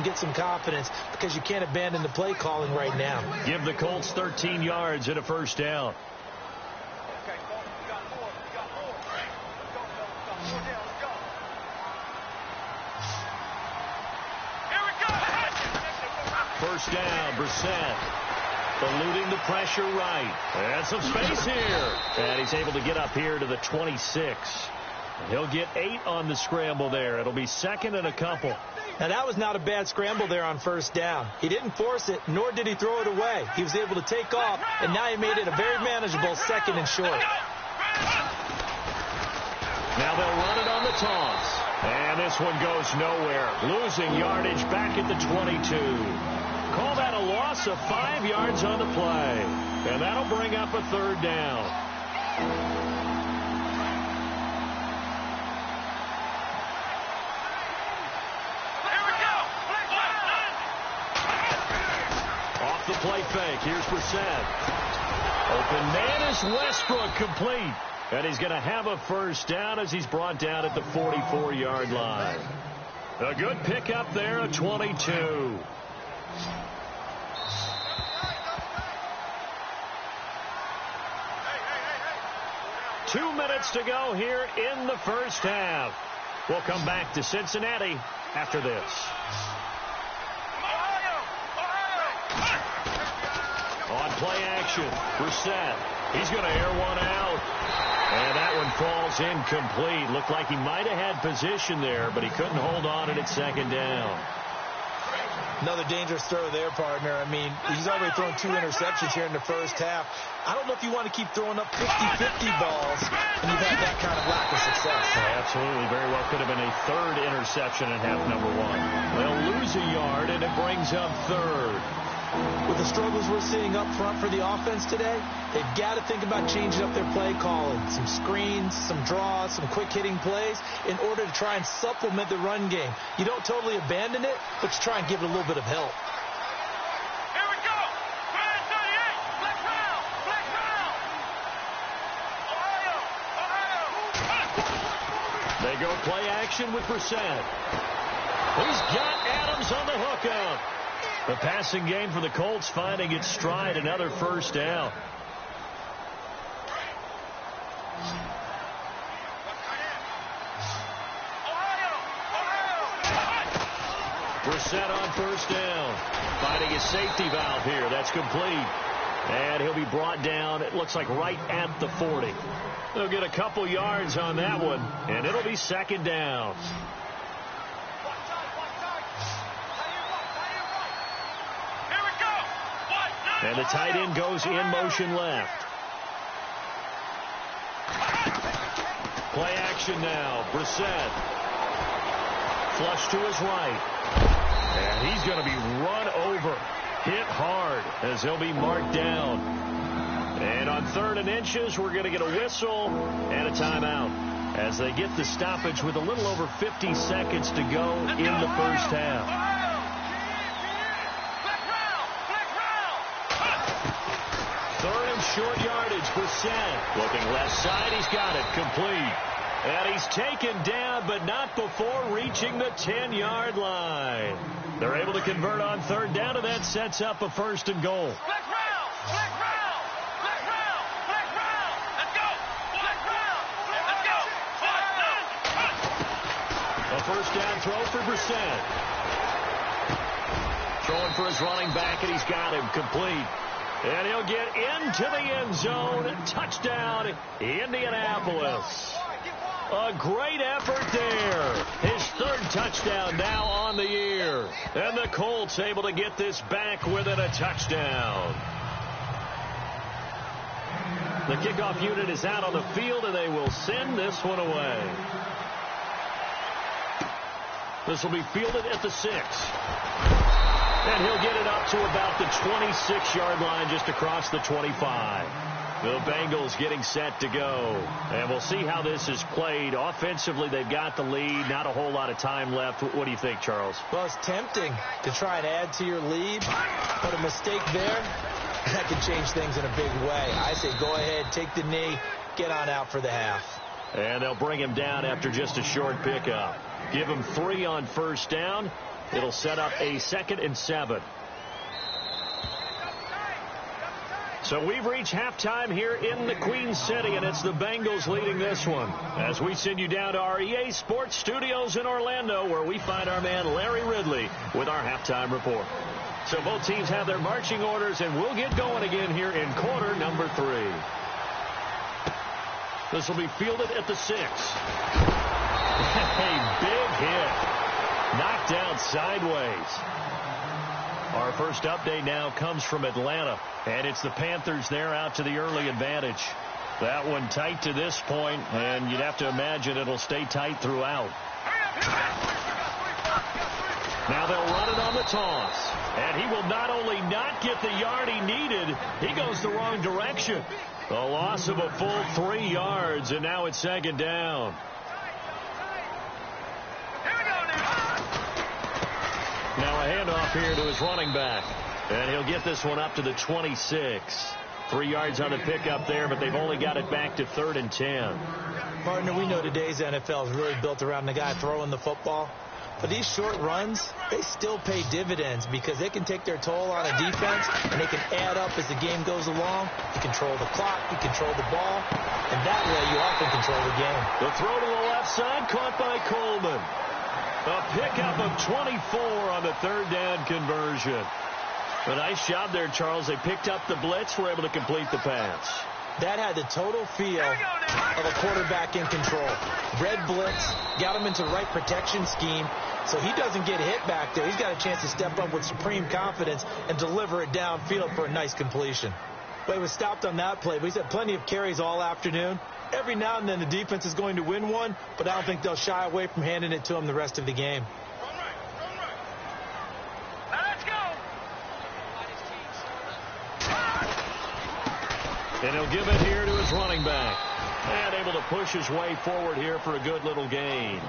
and get some confidence because you can't abandon the play calling right now. Give the Colts 13 yards and a first down. First down, Brissett. Eluding the pressure right. And some space here. And he's able to get up here to the 26. He'll get 8 on the scramble there. It'll be second and a couple. Now, that was not a bad scramble there on first down. He didn't force it, nor did he throw it away. He was able to take off, and now he made it a very manageable second and short. Now they'll run it on the toss. And this one goes nowhere. Losing yardage back at the 22. Call that a loss of 5 yards on the play. And that'll bring up a third down. Here we go. Off the play fake. Here's Brissett. Open man is Westbrook, complete. And he's going to have a first down as he's brought down at the 44-yard line. A good pickup there at 22. Two minutes to go here in the first half. We'll come back to Cincinnati after this. On play action, Brissett. He's going to air one out. And that one falls incomplete. Looked like he might have had position there, but he couldn't hold on at second down. Another dangerous throw there, partner. I mean, he's already thrown 2 interceptions here in the first half. I don't know if you want to keep throwing up 50-50 balls when you've had that kind of lack of success. Yeah, absolutely. Very well could have been a third interception in half number 1. They'll lose a yard, and it brings up third. With the struggles we're seeing up front for the offense today, they've got to think about changing up their play calling. Some screens, some draws, some quick-hitting plays in order to try and supplement the run game. You don't totally abandon it, but you try and give it a little bit of help. Here we go. 38. Black round. Black round. Ohio. They go play action with Brissett. He's got Adams on the hookup. The passing game for the Colts finding its stride, another first down. Brissett on first down. Finding his safety valve here. That's complete. And he'll be brought down, it looks like right at the 40. They'll get a couple yards on that one, and it'll be second down. And the tight end goes in motion left. Play action now. Brissett. Flush to his right. And he's going to be run over. Hit hard as he'll be marked down. And on 3rd and inches, we're going to get a whistle and a timeout as they get the stoppage with a little over 50 seconds to go in the first half. Short yardage, Brissett. Looking left side, he's got it, complete. And he's taken down, but not before reaching the 10-yard line. They're able to convert on 3rd down, and that sets up a 1st and goal. Black round, black round, black round, black round. Let's go, black round, let's go. A first down throw for Brissett. Throwing for his running back, and he's got him, complete. And he'll get into the end zone. Touchdown, Indianapolis. A great effort there. His 3rd touchdown now on the year. And the Colts able to get this back within a touchdown. The kickoff unit is out on the field, and they will send this one away. This will be fielded at the 6. And he'll get it up to about the 26-yard line, just across the 25. The Bengals getting set to go. And we'll see how this is played. Offensively, they've got the lead. Not a whole lot of time left. What do you think, Charles? Well, it's tempting to try and add to your lead, but a mistake there, that can change things in a big way. I say go ahead, take the knee, get on out for the half. And they'll bring him down after just a short pickup. Give him 3 on first down. It'll set up a 2nd and 7. So we've reached halftime here in the Queen City, and it's the Bengals leading this one. As we send you down to our EA Sports Studios in Orlando, where we find our man Larry Ridley with our halftime report. So both teams have their marching orders, and we'll get going again here in quarter number 3. This will be fielded at the 6. A big hit. Knocked down sideways. Our first update now comes from Atlanta, and it's the Panthers there out to the early advantage. That one tight to this point, and you'd have to imagine it'll stay tight throughout. Now they'll run it on the toss, and he will not only not get the yard he needed, he goes the wrong direction. A loss of a full 3 yards, and now it's 2nd down. Now a handoff here to his running back. And he'll get this one up to the 26. 3 yards on the pickup there, but they've only got it back to 3rd and 10. Partner, we know today's NFL is really built around the guy throwing the football. But these short runs, they still pay dividends because they can take their toll on a defense, and they can add up as the game goes along. You control the clock, you control the ball, and that way you often control the game. The throw to the left side, caught by Coleman. A pickup of 24 on the 3rd down conversion. A nice job there, Charles. They picked up the blitz, were able to complete the pass. That had the total feel of a quarterback in control. Red blitz, got him into the right protection scheme, so he doesn't get hit back there. He's got a chance to step up with supreme confidence and deliver it downfield for a nice completion. But he was stopped on that play, but he's had plenty of carries all afternoon. Every now and then the defense is going to win one, but I don't think they'll shy away from handing it to him the rest of the game. And he'll give it here to his running back. And able to push his way forward here for a good little gain.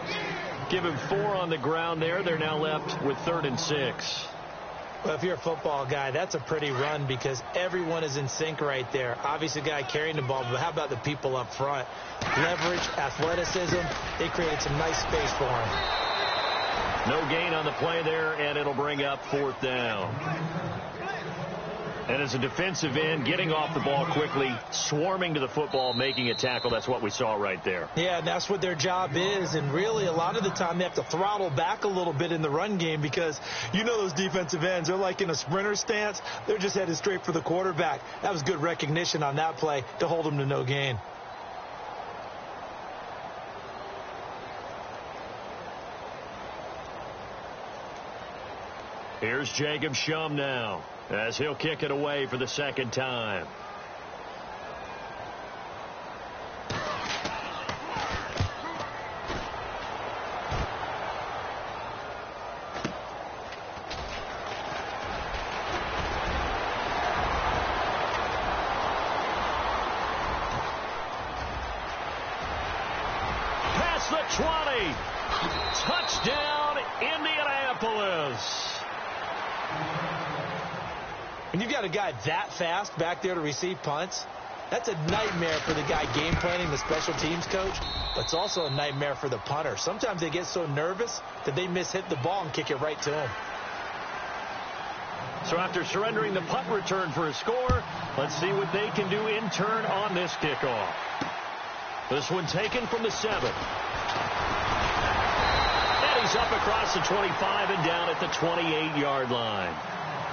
Give him 4 on the ground there. They're now left with 3rd and 6. Well, if you're a football guy, that's a pretty run because everyone is in sync right there. Obviously, the guy carrying the ball, but how about the people up front? Leverage, athleticism, they created some nice space for him. No gain on the play there, and it'll bring up 4th down. And as a defensive end, getting off the ball quickly, swarming to the football, making a tackle, that's what we saw right there. Yeah, and that's what their job is. And really, a lot of the time, they have to throttle back a little bit in the run game because you know those defensive ends, they're like in a sprinter stance. They're just headed straight for the quarterback. That was good recognition on that play to hold him to no gain. Here's Jacob Shum now, as he'll kick it away for the 2nd time. Past the 20. Touchdown, Indianapolis. When you've got a guy that fast back there to receive punts, that's a nightmare for the guy game planning, the special teams coach, but it's also a nightmare for the punter. Sometimes they get so nervous that they hit the ball and kick it right to him. So after surrendering the punt return for a score, let's see what they can do in turn on this kickoff. This one taken from the 7. And he's up across the 25 and down at the 28-yard line.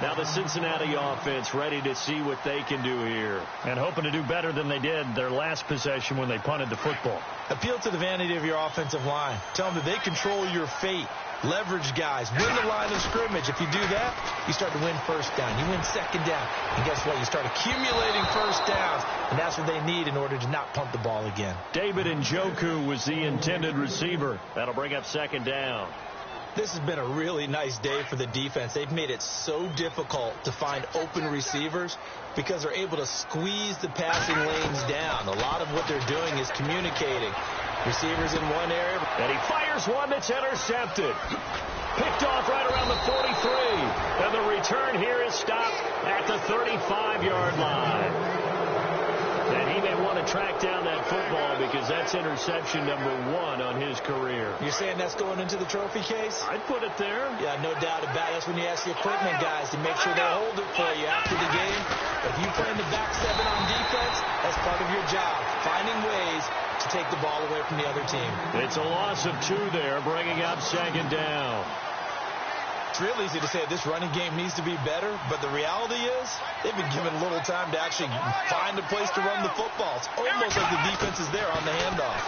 Now the Cincinnati offense ready to see what they can do here. And hoping to do better than they did their last possession when they punted the football. Appeal to the vanity of your offensive line. Tell them that they control your fate. Leverage guys. Win the line of scrimmage. If you do that, you start to win 1st down. You win 2nd down. And guess what? You start accumulating 1st downs. And that's what they need in order to not punt the ball again. David Njoku was the intended receiver. That'll bring up 2nd down. This has been a really nice day for the defense. They've made it so difficult to find open receivers because they're able to squeeze the passing lanes down. A lot of what they're doing is communicating. Receivers in one area. And he fires one that's intercepted. Picked off right around the 43. And the return here is stopped at the 35-yard line. And he may want to track down that football because that's interception number 1 on his career. You're saying that's going into the trophy case? I'd put it there. Yeah, no doubt about it. That's when you ask the equipment guys to make sure they hold it for you after the game. If you play in the back 7 on defense, that's part of your job, finding ways to take the ball away from the other team. It's a loss of 2 there, bringing up second down. It's real easy to say this running game needs to be better, but the reality is they've been given little time to actually find a place to run the football. It's almost like the defense is there on the handoff.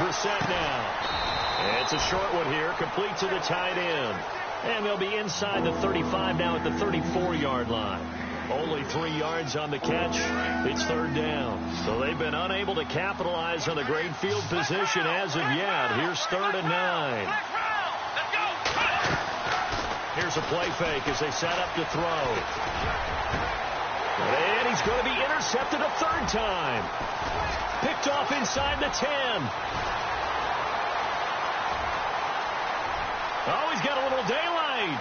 Brissett now. It's a short one here, complete to the tight end. And they'll be inside the 35 now at the 34-yard line. Only 3 yards on the catch. It's third down. So they've been unable to capitalize on the great field position as of yet. Here's 3rd and 9. Here's a play fake as they set up to throw. And he's going to be intercepted a 3rd time. Picked off inside the 10. Oh, he's got a little daylight.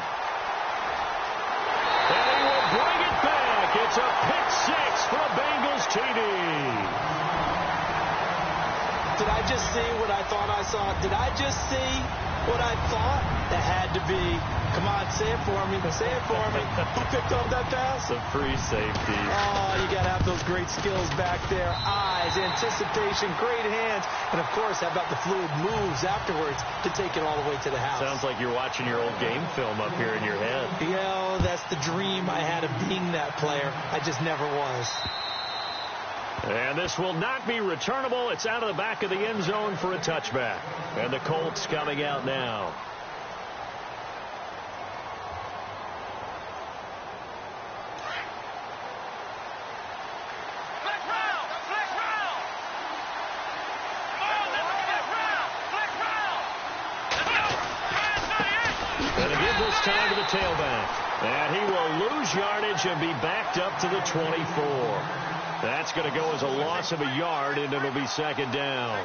And he will bring it back. It's a pick 6 for a Bengals TD. Did I just see what I thought I saw? Did I just see what I thought? That had to be. Come on, say it for me. Say it for me. Who picked up that pass? The free safety. Oh, you got to have those great skills back there. Eyes, anticipation, great hands. And, of course, how about the fluid moves afterwards to take it all the way to the house? Sounds like you're watching your old game film up here in your head. Yeah, that's the dream I had of being that player. I just never was. And this will not be returnable. It's out of the back of the end zone for a touchback. And the Colts coming out now. And they give this time to the tailback. And he will lose yardage and be backed up to the 24. That's going to go as a loss of a yard, and it'll be second down.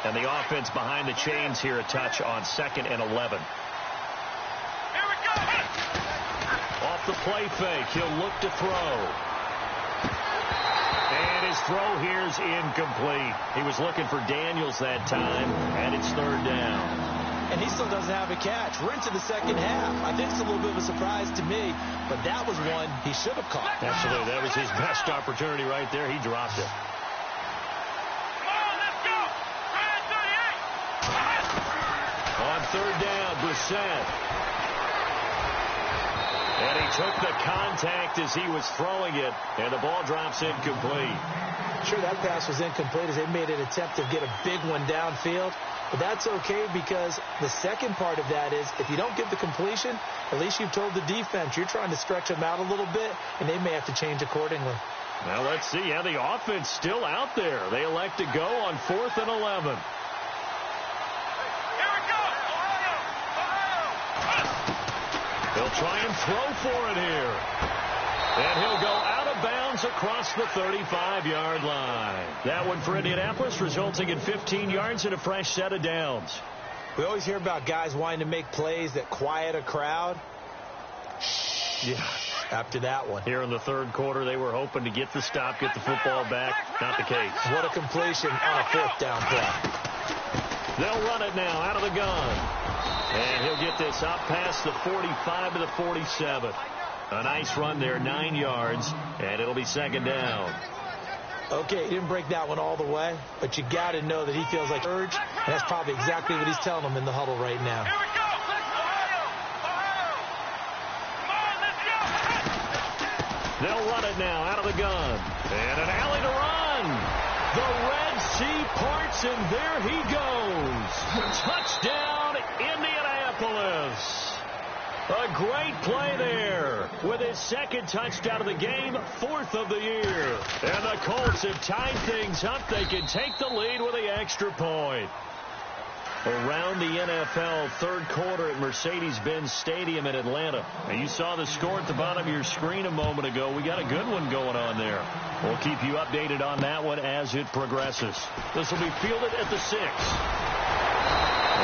And the offense behind the chains here, a touch on 2nd and 11. Here we go. Off the play fake, he'll look to throw. And his throw here's incomplete. He was looking for Daniels that time, and it's 3rd down. And he still doesn't have a catch. We're into the second half. I think it's a little bit of a surprise to me, but that was one he should have caught. Absolutely. That was his best opportunity right there. He dropped it. On 3rd down, Brissett. And he took the contact as he was throwing it, and the ball drops incomplete. Sure, that pass was incomplete as they made an attempt to get a big one downfield. But that's okay because the second part of that is if you don't get the completion, at least you've told the defense you're trying to stretch them out a little bit, and they may have to change accordingly. Now let's see how the offense still out there. They elect to go on 4th and 11. They'll try and throw for it here. And he'll go out of bounds across the 35-yard line. That one for Indianapolis, resulting in 15 yards and a fresh set of downs. We always hear about guys wanting to make plays that quiet a crowd. Yeah. After that one. Here in the 3rd quarter, they were hoping to get the stop, get the football back. Not the case. What a completion on a 4th down play. They'll run it now out of the gun. And he'll get this up past the 45 to the 47. A nice run there, 9 yards, and it'll be 2nd down. Okay, he didn't break that one all the way, but you got to know that he feels like urge, and that's probably exactly what he's telling them in the huddle right now. Here we go. They'll run it now out of the gun. And an alley to run. The Red Sea parts, and there he goes. Touchdown, Indianapolis. A great play there with his 2nd touchdown of the game, 4th of the year. And the Colts have tied things up. They can take the lead with the extra point. Around the NFL 3rd quarter at Mercedes-Benz Stadium in Atlanta. And you saw the score at the bottom of your screen a moment ago. We got a good one going on there. We'll keep you updated on that one as it progresses. This will be fielded at the 6.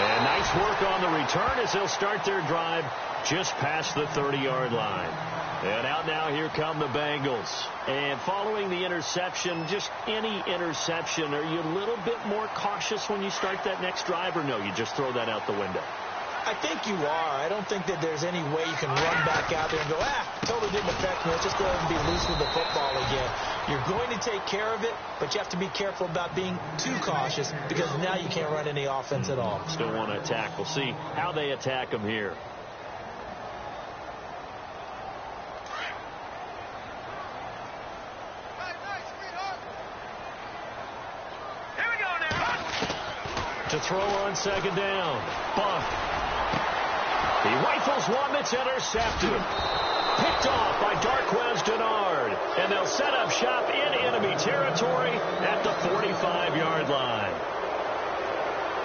And nice work on the return as they'll start their drive just past the 30-yard line. And out now, here come the Bengals. And following the interception, just any interception, are you a little bit more cautious when you start that next drive, or no, you just throw that out the window? I think you are. I don't think that there's any way you can run back out there and go, totally didn't affect me. Let's just go ahead and be loose with the football again. You're going to take care of it, but you have to be careful about being too cautious because now you can't run any offense at all. Still want to attack. We'll see how they attack them here. To throw on second down. Buck. He rifles one that's intercepted. Picked off by Darqueze Dennard. And they'll set up shop in enemy territory at the 45-yard line.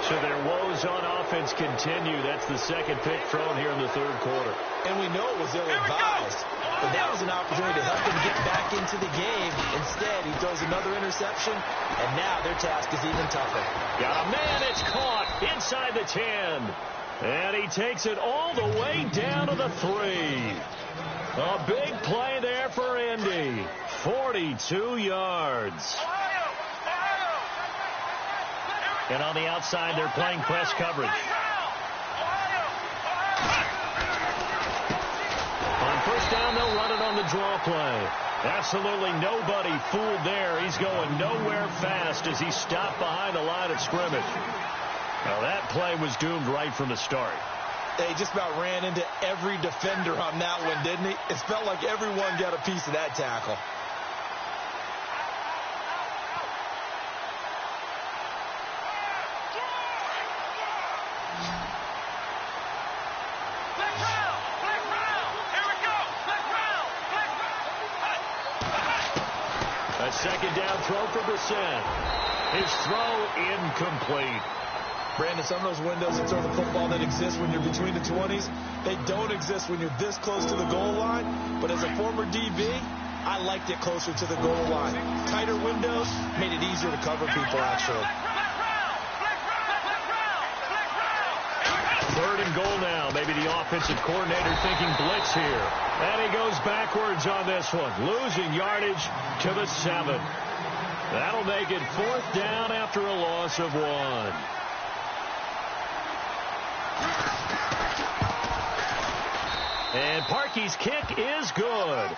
So their woes on offense continue. That's the second pick thrown here in the third quarter. And we know it was ill-advised. But that was an opportunity to help them get back into the game. Instead, he throws another interception, and now their task is even tougher. Got a man, it's caught inside the 10. And he takes it all the way down to the 3. A big play there for Indy. 42 yards. And on the outside, they're playing press coverage. On first down, they'll run it on the draw play. Absolutely nobody fooled there. He's going nowhere fast as he stopped behind the line of scrimmage. Now, that play was doomed right from the start. They just about ran into every defender on that one, didn't he? It felt like everyone got a piece of that tackle. A second down throw for Brissett. His throw incomplete. Brandon, some of those windows to throw the football that exist when you're between the 20s, they don't exist when you're this close to the goal line. But as a former DB, I liked it closer to the goal line. Tighter windows made it easier to cover people, actually. Third and goal now. Maybe the offensive coordinator thinking blitz here. And he goes backwards on this one, losing yardage to the 7. That'll make it fourth down after a loss of 1. And Parkey's kick is good.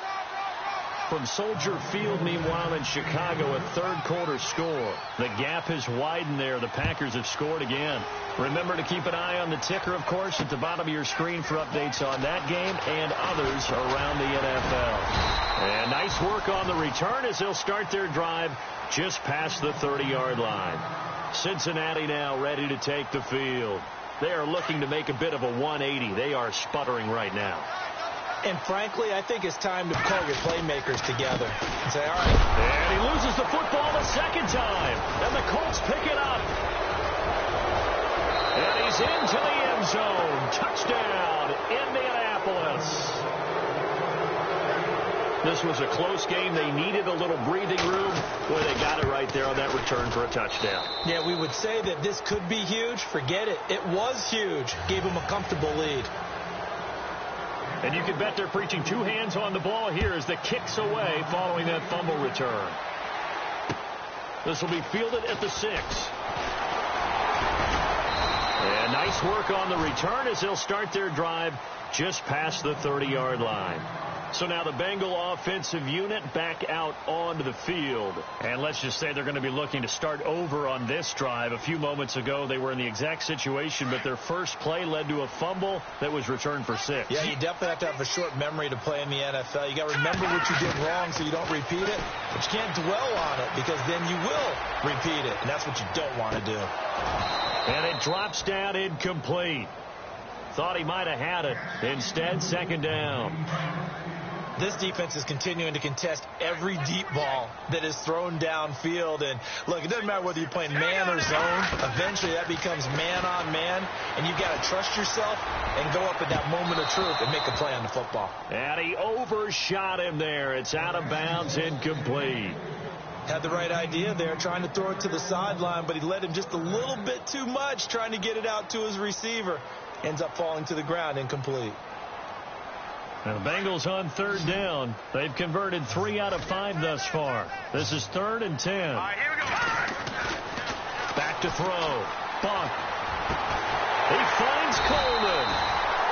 From Soldier Field, meanwhile, in Chicago, a third-quarter score. The gap has widened there. The Packers have scored again. Remember to keep an eye on the ticker, of course, at the bottom of your screen for updates on that game and others around the NFL. And nice work on the return as they'll start their drive just past the 30-yard line. Cincinnati now ready to take the field. They are looking to make a bit of a 180. They are sputtering right now. And frankly, I think it's time to call your playmakers together and say, all right. And he loses the football the second time. And the Colts pick it up. And he's into the end zone. Touchdown, Indianapolis. This was a close game. They needed a little breathing room. Boy, they got it right there on that return for a touchdown. Yeah, we would say that this could be huge. Forget it. It was huge. Gave them a comfortable lead. And you can bet they're preaching two hands on the ball here as the kick's away following that fumble return. This will be fielded at the 6. And nice work on the return as they'll start their drive just past the 30-yard line. So now the Bengal offensive unit back out onto the field. And let's just say they're going to be looking to start over on this drive. A few moments ago, they were in the exact situation, but their first play led to a fumble that was returned for 6. Yeah, you definitely have to have a short memory to play in the NFL. You got to remember what you did wrong so you don't repeat it, but you can't dwell on it because then you will repeat it, and that's what you don't want to do. And it drops down incomplete. Thought he might have had it. Instead, second down. This defense is continuing to contest every deep ball that is thrown downfield. And, look, it doesn't matter whether you're playing man or zone. Eventually, that becomes man-on-man, and you've got to trust yourself and go up at that moment of truth and make a play on the football. And he overshot him there. It's out of bounds, incomplete. Had the right idea there, trying to throw it to the sideline, but he led him just a little bit too much, trying to get it out to his receiver. Ends up falling to the ground, incomplete. And the Bengals on third down. They've converted 3 out of 5 thus far. This is 3rd and 10. All right, here we go. Back to throw. Bunk. He finds Coleman.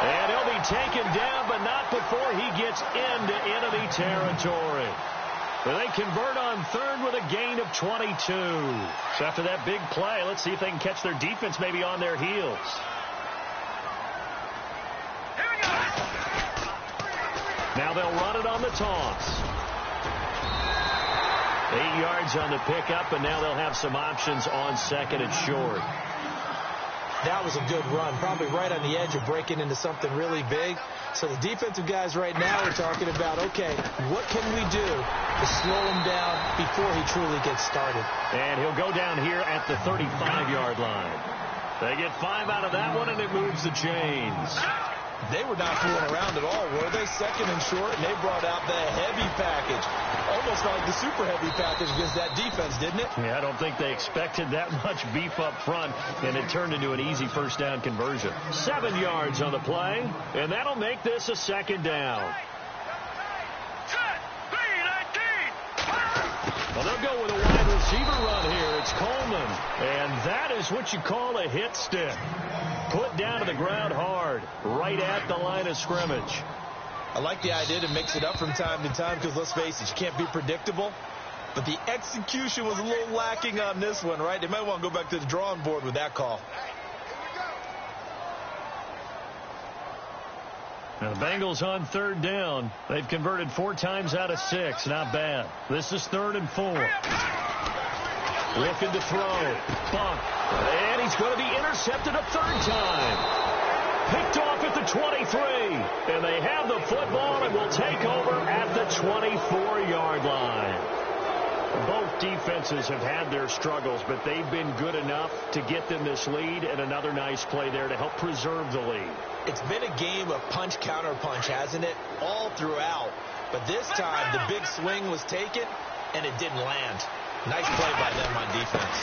And he'll be taken down, but not before he gets into enemy territory. But they convert on third with a gain of 22. So after that big play, let's see if they can catch their defense maybe on their heels. Here we go. Now they'll run it on the toss. 8 yards on the pickup, and now they'll have some options on second and short. That was a good run, probably right on the edge of breaking into something really big. So the defensive guys right now are talking about, okay, what can we do to slow him down before he truly gets started? And he'll go down here at the 35-yard line. They get 5 out of that one, and it moves the chains. They were not fooling around at all, were they? Second and short, and they brought out the heavy package. Almost like the super heavy package against that defense, didn't it? Yeah, I don't think they expected that much beef up front, and it turned into an easy first down conversion. 7 yards on the play, and that'll make this a second down. Set. 3-19. Well, they'll go with a wide receiver run here. It's Coleman, and that is what you call a hit stick. Put down to the ground hard, right at the line of scrimmage. I like the idea to mix it up from time to time because, let's face it, you can't be predictable. But the execution was a little lacking on this one, right? They might want to go back to the drawing board with that call. Now the Bengals on third down. They've converted 4 times out of 6. Not bad. This is 3rd and 4. Looking to throw. Bunk. And he's going to be intercepted a 3rd time. Picked off at the 23. And they have the football and will take over at the 24-yard line. Both defenses have had their struggles, but they've been good enough to get them this lead, and another nice play there to help preserve the lead. It's been a game of punch-counter-punch, hasn't it? All throughout. But this time, the big swing was taken, and it didn't land. Nice play by them on defense.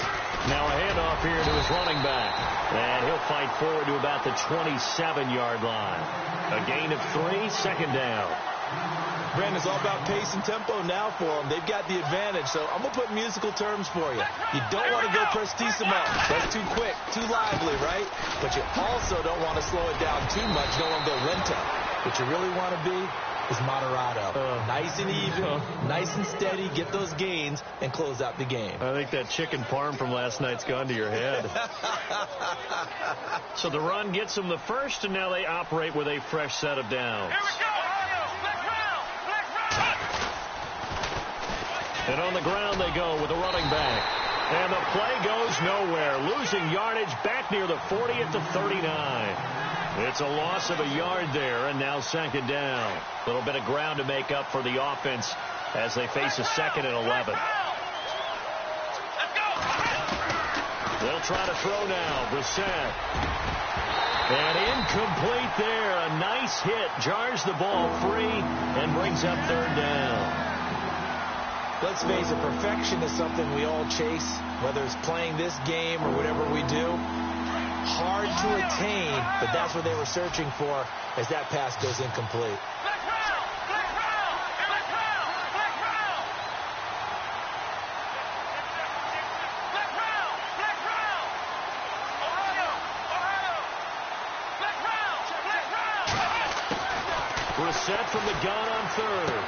Now a handoff here to his running back. And he'll fight forward to about the 27-yard line. A gain of 3, second down. Brandon, it's all about pace and tempo now for them. They've got the advantage, so I'm going to put musical terms for you. You don't want to go prestissimo. That's too quick, too lively, right? But you also don't want to slow it down too much. You don't want to go lento. What you really want to be is moderato. Nice and even, nice and steady, get those gains, and close out the game. I think that chicken parm from last night's gone to your head. So the run gets them the first, and now they operate with a fresh set of downs. Here we go. Black round. And on the ground they go with the running back. And the play goes nowhere. Losing yardage back near the 40 at the 39. It's a loss of a yard there, and now second down. A little bit of ground to make up for the offense as they face a 2nd and 11. Let's go. They'll try to throw now. Brissett. And incomplete there. A nice hit. Jars the ball free and brings up third down. Let's face it, perfection is something we all chase, whether it's playing this game or whatever we do. Hard to attain, but that's what they were searching for as that pass goes incomplete. Black round. Black round. Black round. Black round. Black round. Black round. Ohio. Ohio. Black round. Black round. Brissett from the gun on third.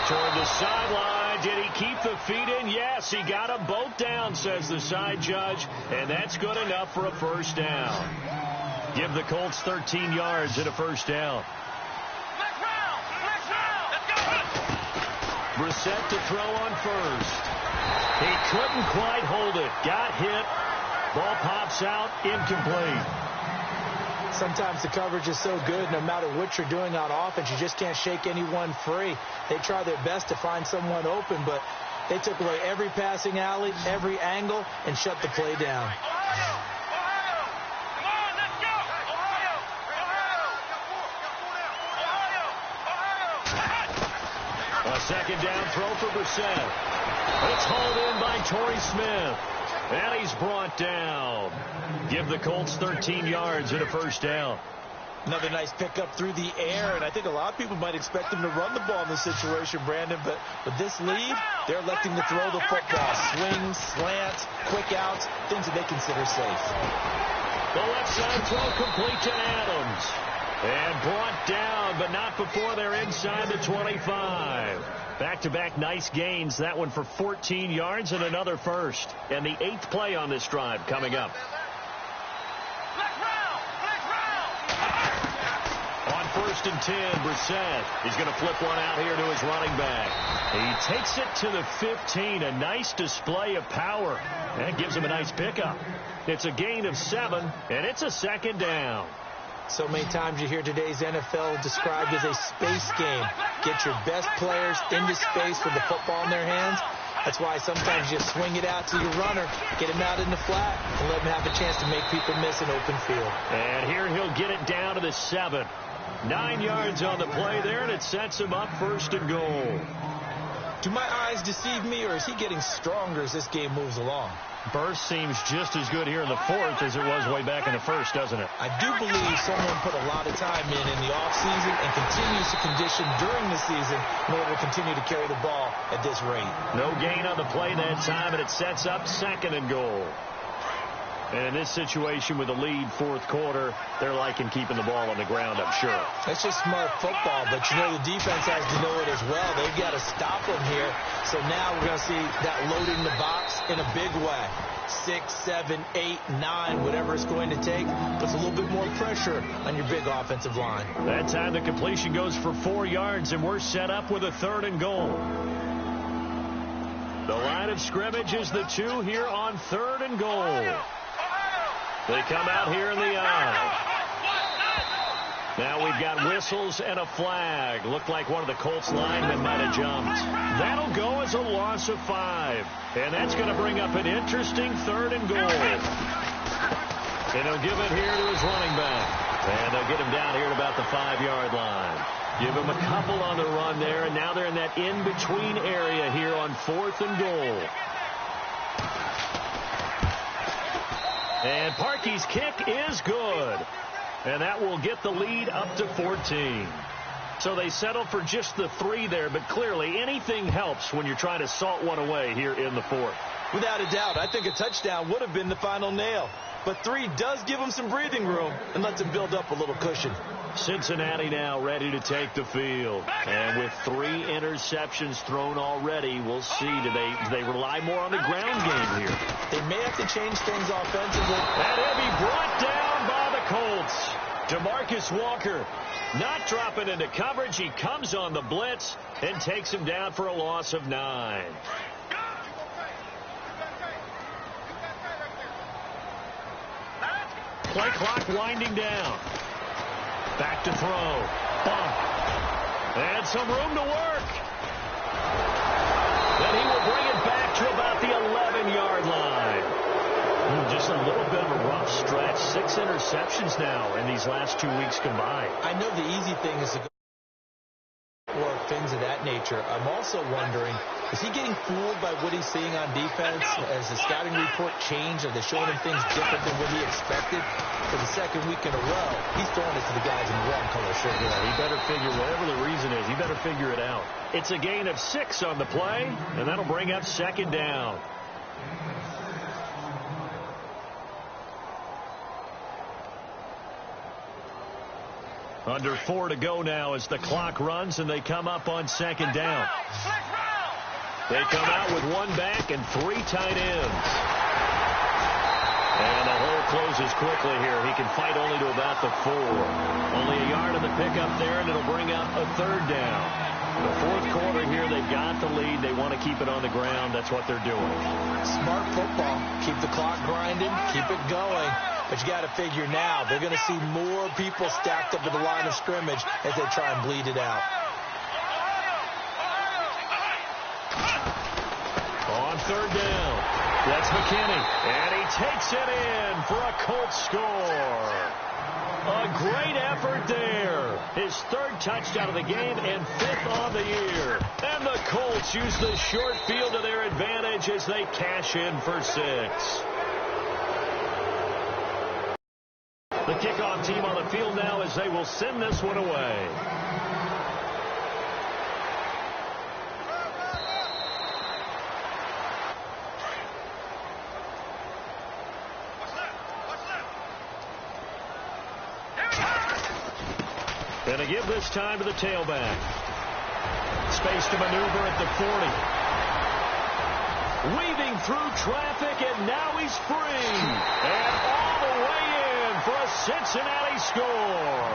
Toward the sideline. Did he keep the feet in? Yes, he got them both down, says the side judge, and that's good enough for a first down. Give the Colts 13 yards and a first down. Black round. Black round. Let's go. Brissett to throw on first. He couldn't quite hold it. Got hit. Ball pops out. Incomplete. Sometimes the coverage is so good, no matter what you're doing on offense, you just can't shake anyone free. They try their best to find someone open, but they took away every passing alley, every angle, and shut the play down. Ohio. Ohio. Come on, let's go. Ohio. Ohio. Ohio. A second down throw for Brissett. It's hauled in by Torrey Smith. And he's brought down. Give the Colts 13 yards and a first down. Another nice pickup through the air, and I think a lot of people might expect them to run the ball in this situation, Brandon, but with this lead, they're electing to throw the football. Swings, slants, quick outs, things that they consider safe. The left side throw complete to Adams. And brought down, but not before they're inside the 25. Back-to-back nice gains. That one for 14 yards and another first. And the 8th play on this drive coming up. On 1st and 10, Brissett. He's going to flip one out here to his running back. He takes it to the 15. A nice display of power. That gives him a nice pickup. It's a gain of 7, and it's a second down. So many times you hear today's NFL described as a space game. Get your best players into space with the football in their hands. That's why sometimes you swing it out to your runner, get him out in the flat, and let him have a chance to make people miss an open field. And here he'll get it down to the 7. 9 yards on the play there, and it sets him up 1st and goal. Do my eyes deceive me, or is he getting stronger as this game moves along? Burst seems just as good here in the 4th as it was way back in the 1st, doesn't it? I do believe someone put a lot of time in the offseason and continues to condition during the season in order to continue to carry the ball at this rate. No gain on the play that time, and it sets up 2nd and goal. And in this situation with the lead 4th quarter, they're liking keeping the ball on the ground, I'm sure. That's just smart football, but you know the defense has to know it as well. They've got to stop them here. So now we're going to see that loading the box in a big way. 6, 7, 8, 9, whatever it's going to take, puts a little bit more pressure on your big offensive line. That time the completion goes for 4 yards, and we're set up with a 3rd and goal. The line of scrimmage is the 2 here on 3rd and goal. They come out here in the I. Now we've got whistles and a flag. Looked like one of the Colts linemen might have jumped. That'll go as a loss of 5. And that's going to bring up an interesting 3rd and goal. And he'll give it here to his running back. And they'll get him down here at about the 5-yard line. Give him a couple on the run there, and now they're in that in-between area here on 4th and goal. And Parkey's kick is good. And that will get the lead up to 14. So they settle for just the 3 there, but clearly anything helps when you're trying to salt one away here in the 4th. Without a doubt, I think a touchdown would have been the final nail. But 3 does give them some breathing room and lets them build up a little cushion. Cincinnati now ready to take the field. And with 3 interceptions thrown already, we'll see. Do they rely more on the ground game here? They may have to change things offensively. And he'll be brought down by the Colts. DeMarcus Walker not dropping into coverage. He comes on the blitz and takes him down for a loss of 9. Play clock winding down. Back to throw. Bump. And some room to work. Then he will bring it back to about the 11-yard line. Just a little bit of a rough stretch. 6 interceptions now in these last 2 weeks combined. I know the easy thing is to go or things of that nature. I'm also wondering, is he getting fooled by what he's seeing on defense? Has the scouting report changed? Are they showing him things different than what he expected? For the 2nd week in a row, he's throwing it to the guys in the wrong color shirt. Yeah, he better figure, whatever the reason is, he better figure it out. It's a gain of 6 on the play, and that'll bring up 2nd down. Under 4 to go now as the clock runs, and they come up on 2nd down. They come out with 1 back and 3 tight ends. And the hole closes quickly here. He can fight only to about the 4. Only a yard on the pickup there, and it'll bring up a 3rd down. The 4th quarter here, they've got the lead. They want to keep it on the ground. That's what they're doing. Smart football. Keep the clock grinding. Keep it going. But you got to figure now, they're going to see more people stacked up at the line of scrimmage as they try and bleed it out. On 3rd down, that's McKinney. And he takes it in for a Colts score. A great effort there. His third touchdown of the game and fifth on the year. And the Colts use the short field to their advantage as they cash in for 6. The kickoff team on the field now as they will send this one away. And to give this time to the tailback. Space to maneuver at the 40. Weaving through traffic, and now he's free. And all the way in for a Cincinnati score.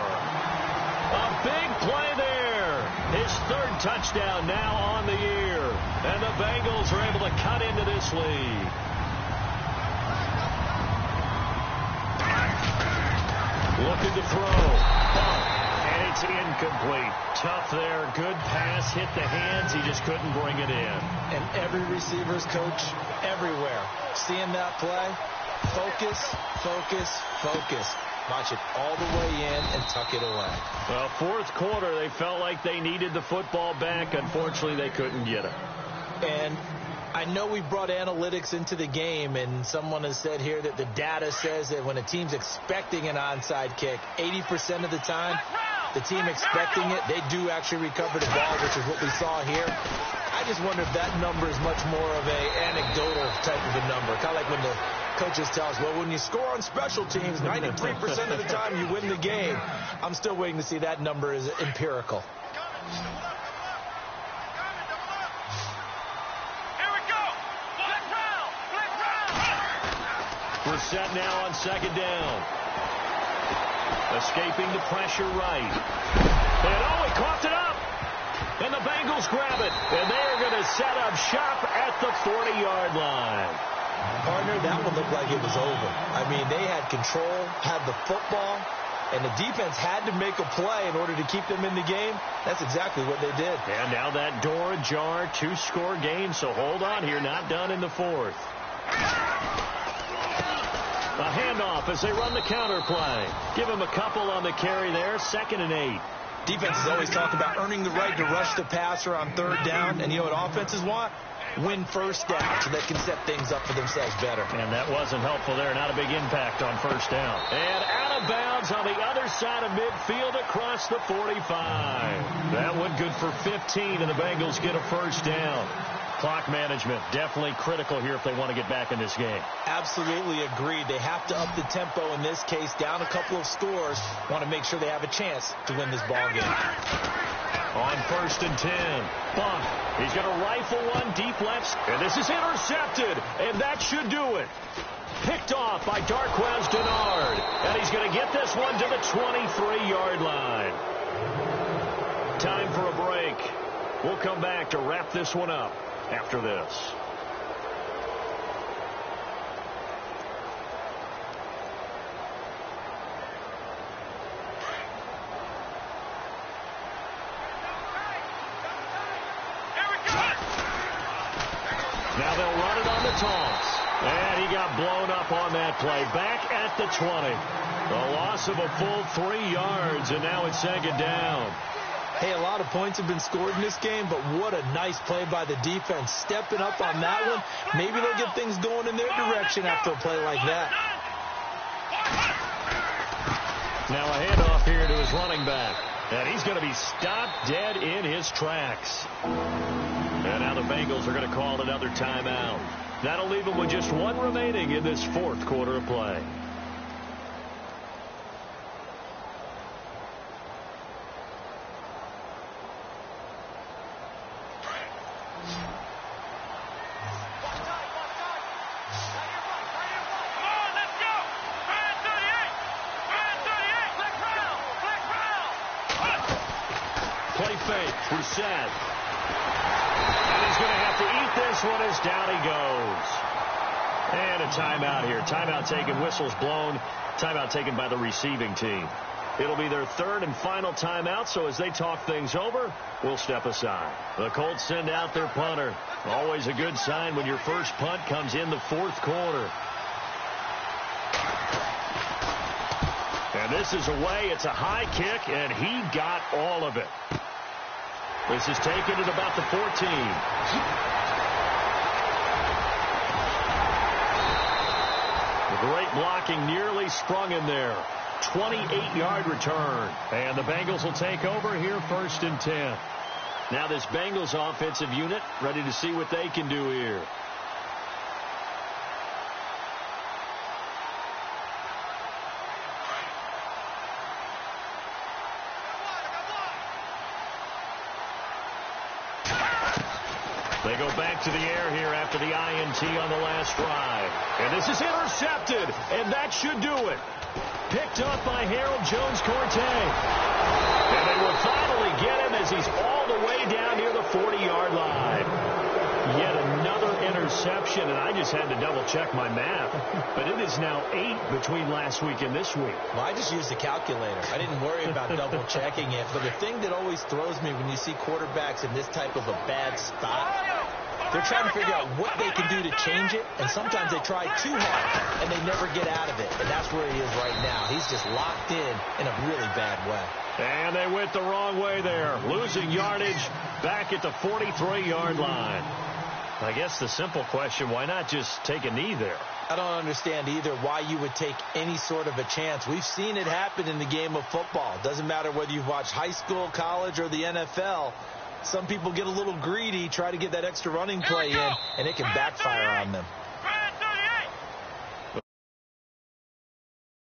A big play there. His third touchdown now on the year. And the Bengals are able to cut into this lead. Looking to throw. It's incomplete. Tough there. Good pass. Hit the hands. He just couldn't bring it in. And every receiver's coach everywhere. Seeing that play, focus, focus, focus. Watch it all the way in and tuck it away. Well, fourth quarter, they felt like they needed the football back. Unfortunately, they couldn't get it. And I know we brought analytics into the game, and someone has said here that the data says that when a team's expecting an onside kick, 80% of the time, the team expecting it, they do actually recover the ball, which is what we saw here. I just wonder if that number is much more of a anecdotal type of a number. Kind of like when the coaches tell us, well, when you score on special teams, 93% of the time you win the game. I'm still waiting to see that number is empirical. Brissett now on second down. Escaping the pressure right. And he coughed it up. And the Bengals grab it. And they are going to set up shop at the 40-yard line. Partner, that one looked like it was over. I mean, they had control, had the football, and the defense had to make a play in order to keep them in the game. That's exactly what they did. And now that door ajar, 2-score game. So hold on here, not done in the fourth. A handoff as they run the counter play. Give him a couple on the carry there. 2nd and 8. Defenses always talk about earning the right to rush the passer on third down. And you know what offenses want? Win first down so they can set things up for themselves better. And that wasn't helpful there. Not a big impact on first down. And out of bounds on the other side of midfield across the 45. That one good for 15, and the Bengals get a first down. Clock management definitely critical here if they want to get back in this game. Absolutely agreed. They have to up the tempo in this case, down a couple of scores. Want to make sure they have a chance to win this ball game. On 1st and 10, Buck. He's going to rifle one deep left, and this is intercepted, and that should do it. Picked off by Darqueze Dennard, and he's going to get this one to the 23-yard line. Time for a break. We'll come back to wrap this one up after this. Now they'll run it on the toss. And he got blown up on that play. Back at the 20. A loss of a full 3 yards, and now it's 2nd down. Hey, a lot of points have been scored in this game, but what a nice play by the defense. Stepping up on that one. Maybe they'll get things going in their direction after a play like that. Now a handoff here to his running back. And he's going to be stopped dead in his tracks. And now the Bengals are going to call another timeout. That'll leave them with just one remaining in this 4th quarter of play. Play fake, Brissett. And he's going to have to eat this one as down he goes. And a timeout here. Timeout taken, whistles blown. Timeout taken by the receiving team. It'll be their 3rd and final timeout, so as they talk things over, we'll step aside. The Colts send out their punter. Always a good sign when your first punt comes in the 4th quarter. And This is away. It's a high kick, and he got all of it. This is taken at about the 14. Great blocking, nearly sprung in there. 28-yard return. And the Bengals will take over here 1st and 10. Now this Bengals offensive unit ready to see what they can do here. They go back to the air here after the INT on the last drive. And this is intercepted, and that should do it. Picked up by Harold Jones-Corte. And they will finally get him as he's all the way down near the 40-yard line. Yet another interception, and I just had to double-check my math. But it is now 8 between last week and this week. Well, I just used the calculator. I didn't worry about double-checking it. But the thing that always throws me when you see quarterbacks in this type of a bad spot, they're trying to figure out what they can do to change it, and sometimes they try too hard, and they never get out of it. And that's where he is right now. He's just locked in a really bad way. And they went the wrong way there, losing yardage back at the 43-yard line. I guess the simple question, why not just take a knee there? I don't understand either why you would take any sort of a chance. We've seen it happen in the game of football. It doesn't matter whether you've watched high school, college, or the NFL. Some people get a little greedy, try to get that extra running play in, and it can backfire on them.